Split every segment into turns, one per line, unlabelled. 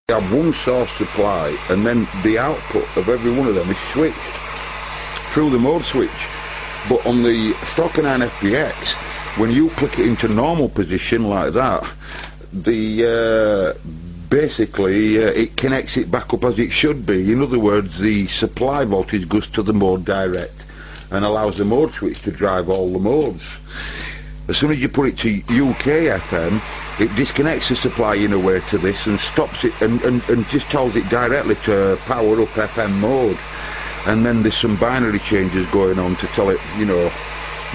You have one source supply, and then the output of every one of them is switched through the mode switch. But on the Stalker 9 FBX, when you click it into normal position like that, the basically it connects it back up as it should be. In other words, the supply voltage goes to the mode direct and allows the mode switch to drive all the modes. As soon as you put it to UK FM, it disconnects the supply in a way to this and stops it and just tells it directly to power up FM mode. And then there's some binary changes going on to tell it, you know,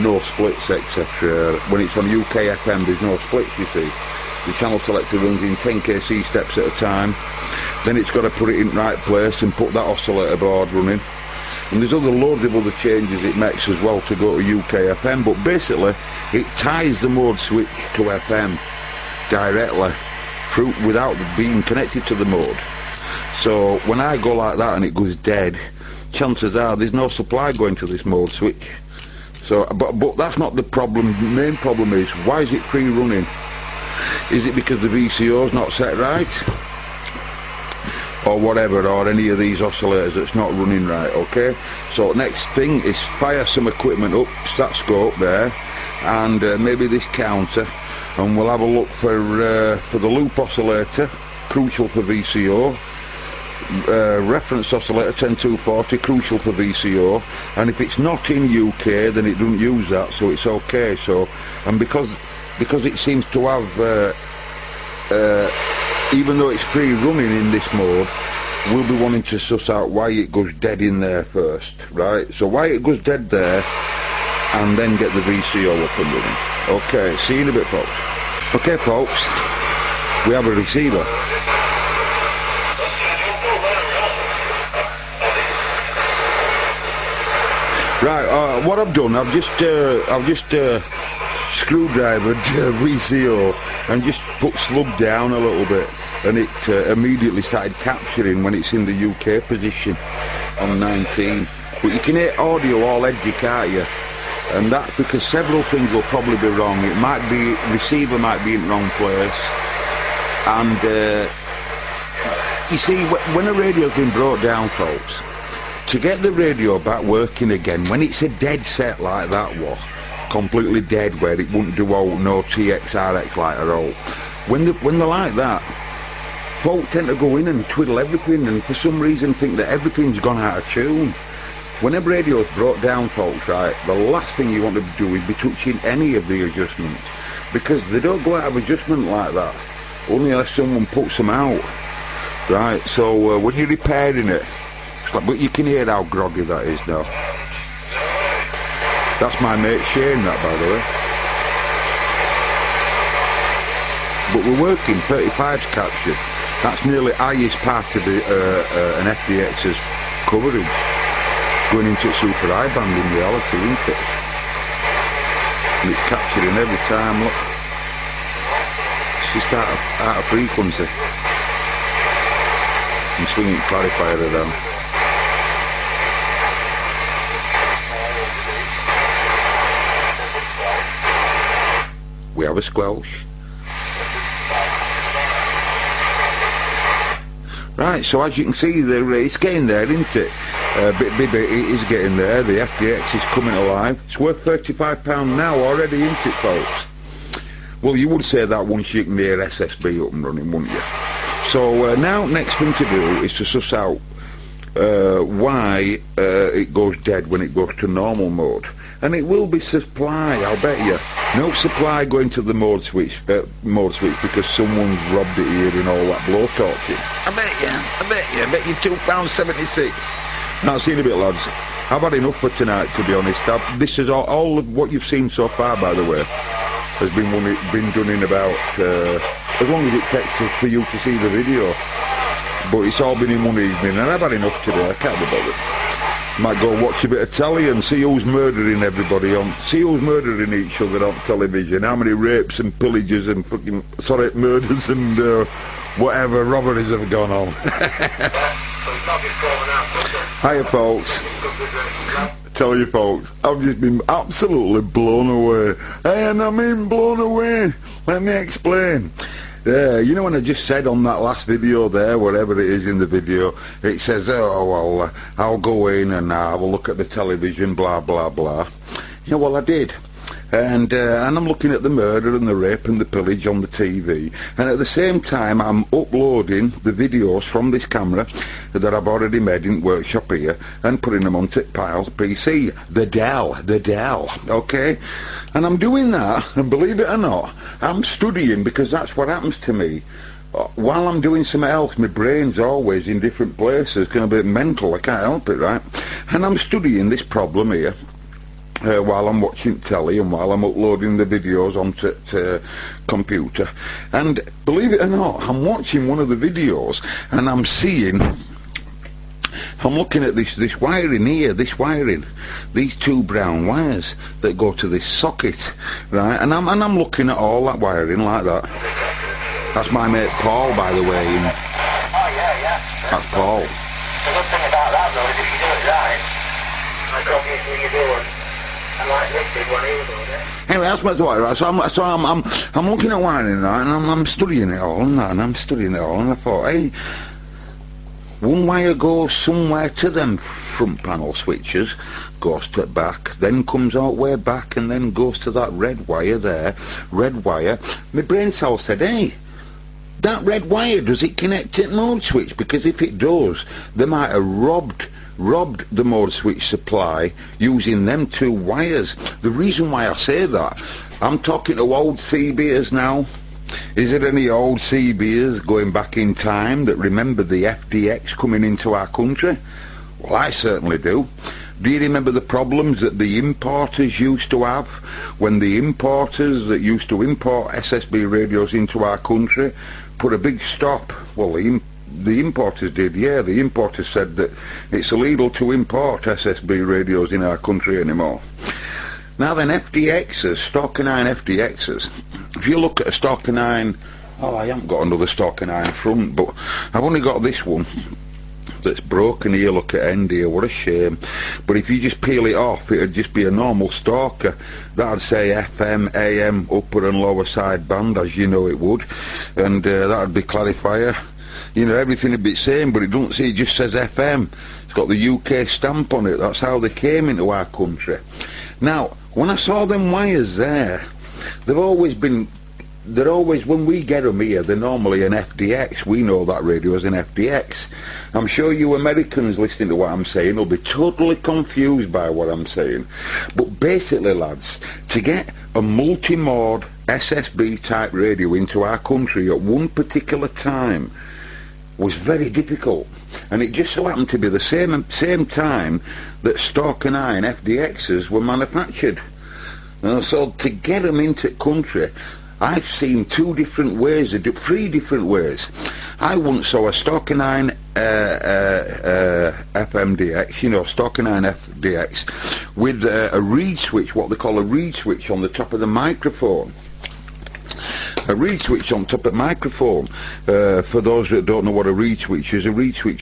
no splits, etc. When it's on UK FM, there's no splits, you see. The channel selector runs in 10 kc steps at a time. Then it's got to put it in the right place and put that oscillator board running. And there's loads of other changes it makes as well to go to UK FM. But basically, it ties the mode switch to FM directly through, without being connected to the mode. So when I go like that and it goes dead, chances are there's no supply going to this mode switch. So, but that's not the problem. The main problem is, why is it free running? Is it because the VCO's not set right? Or whatever, or any of these oscillators that's not running right, okay? So next thing is fire some equipment up, stat scope there, and maybe this counter, and we'll have a look for the loop oscillator, crucial for VCO, reference oscillator 10240, crucial for VCO, and if it's not in UK then it doesn't use that, so it's okay. So, and because it seems to have even though it's free running in this mode, we'll be wanting to suss out why it goes dead in there first, right? So why it goes dead there, and then get the VCO up and running. Okay, see you in a bit, folks. Okay, folks, we have a receiver. Right, what I've done, I've just screwdrivered VCO and just put slug down a little bit, and it immediately started capturing when it's in the UK position on 19. But you can hear audio all edgy, can't you? And that's because several things will probably be wrong. It might be, receiver might be in the wrong place, and you see, when a radio's been brought down, folks, to get the radio back working again, when it's a dead set like that was, completely dead, where it wouldn't do out no TX, RX light at all, when they're like that, folk tend to go in and twiddle everything, and for some reason think that everything's gone out of tune. When a radio's brought down, folks, right, the last thing you want to do is be touching any of the adjustments, because they don't go out of adjustment like that, only unless someone puts them out, right? So when you're repairing it, but you can hear how groggy that is now. That's my mate Shane, that, by the way. But we're working 35's captured. That's nearly highest part of an FBX's coverage, going into super high band in reality, isn't it? And it's capturing every time. Look, it's just out of frequency. I'm swinging clarifier around. We have a squelch. Right, so as you can see, it's getting there, isn't it? Bit by bit, it is getting there. The FBX is coming alive. It's worth £35 now already, isn't it, folks? Well, you would say that once you can hear SSB up and running, wouldn't you? So now, next thing to do is to suss out why it goes dead when it goes to normal mode. And it will be supply, I'll bet you. No supply going to the mode switch because someone's robbed it here in all that blowtorching. I bet you £2.76. Now, see you in a bit, lads. I've had enough for tonight, to be honest. This is all of what you've seen so far, by the way, has been done in about, as long as it takes for you to see the video. But it's all been in one evening, and I've had enough today. I can't be bothered. Might go watch a bit of telly and see who's murdering everybody see who's murdering each other on television, how many rapes and pillages and fucking, murders and whatever robberies have gone on. Hiya, folks. I tell you, folks, I've just been absolutely blown away. And I mean blown away. Let me explain. Yeah, you know when I just said on that last video there, whatever it is in the video, it says, oh, well, I'll go in and have a look at the television, blah, blah, blah. Yeah, well, I did. And I'm looking at the murder and the rape and the pillage on the TV, and at the same time I'm uploading the videos from this camera that I've already made in workshop here and putting them onto Pile's PC, the Dell, okay? And I'm doing that, and believe it or not, I'm studying, because that's what happens to me. While I'm doing something else, my brain's always in different places, kind of a bit mental, I can't help it, right? And I'm studying this problem here. While I'm watching telly and while I'm uploading the videos onto the computer. And believe it or not, I'm watching one of the videos and I'm looking at this wiring here, these two brown wires that go to this socket, right? And I'm looking at all that wiring like that. That's my mate Paul, by the way.
Oh yeah.
That's Paul.
The good thing about that though is if you do it right, like obviously you do it.
Anyway, that's what's right. So I'm looking at wiring right, and I'm studying it all, and I thought, hey, one wire goes somewhere to them front panel switches, goes to back, then comes out way back, and then goes to that red wire there. Red wire. My brain cell said, hey, that red wire, does it connect to the mode switch? Because if it does, they might have robbed the mode switch supply using them two wires. The reason why I say that, I'm talking to old CBers now. Is there any old CBers going back in time that remember the FDX coming into our country? Well, I certainly do. Do you remember the problems that the importers used to have when the importers that used to import SSB radios into our country put a big stop? Well, the importers did, yeah. The importers said that it's illegal to import SSB radios in our country anymore. Now then, FDXs, Stalker 9 FDXs, if you look at a Stalker 9, oh, I haven't got another Stalker 9 front, but I've only got this one that's broken here. Look at end here, what a shame. But if you just peel it off, it'd just be a normal Stalker. That'd say FM, AM, upper and lower side band, as you know it would, and that'd be clarifier. You know, everything would be the same, but it doesn't say, it just says FM. It's got the UK stamp on it. That's how they came into our country. Now, when I saw them wires there, they're always, when we get them here, they're normally an FDX. We know that radio is an FDX. I'm sure you Americans listening to what I'm saying will be totally confused by what I'm saying. But basically, lads, to get a multi-mode SSB type radio into our country at one particular time was very difficult, and it just so happened to be the same time that Stalker 9 FDXs were manufactured. So to get them into the country, I've seen three different ways. I once saw a Stalker 9 FMDX, you know, Stalker 9 FDX, with a reed switch, what they call a reed switch on the top of the microphone. A reed switch on top of the microphone. For those that don't know what a reed switch is, a reed switch